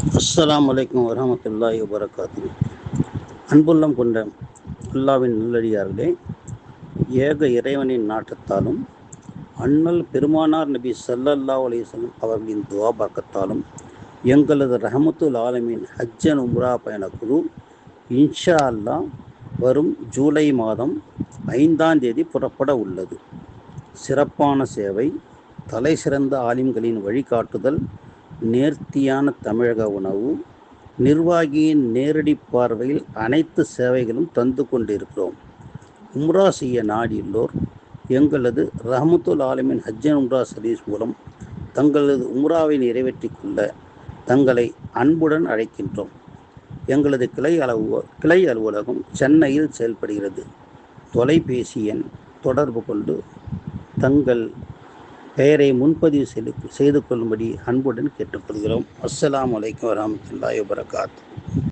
அஸ்ஸலாமு அலைக்கும் வரஹ்மத்துல்லாஹி வபரகாத்துஹு. அன்புள்ளம் கொண்ட அல்லாவின் நல்லடியார்களே, ஏக இறைவனின் நாட்டத்தாலும் அண்ணல் பெருமானார் நபி ஸல்லல்லாஹு அலைஹி வஸல்லம் அவர்களின் துஆ பரக்கத்தாலும் எங்களது ரஹமத்துல் ஆலமீன் ஹஜ் அண்ட் உம்ரா பயணக்குழு இன்ஷா அல்லாஹ் வரும் ஜூலை மாதம் 5ஆம் தேதி புறப்பட உள்ளது. சிறப்பான சேவை, தலை சிறந்த ஆலிம்களின் வழிகாட்டுதல், நேர்த்தியான தமிழக உணவு, நிர்வாகியின் நேரடி பார்வையில் அனைத்து சேவைகளும் தந்து கொண்டிருக்கிறோம். உம்ரா செய்ய நாடியுள்ளோர் எங்களது ரஹமத்துல் ஆலமீன் ஹஜ் அண்ட் உம்ரா சர்வீஸ் மூலம் தங்களது உம்ராவை நிறைவேற்றிக் கொள்ள தங்களை அன்புடன் அழைக்கின்றோம். எங்களது கிளை அலுவலகம் சென்னையில் செயல்படுகிறது. தொலைபேசி எண் தொடர்பு கொண்டு தங்கள் பெயரை முன்பதிவு செய்து கொள்ளும்படி அன்புடன் கேட்டுக்கொள்கிறோம். அஸ்ஸலாமு அலைக்கும் வரஹ்மத்துல்லாஹி வபரகாத்துஹு.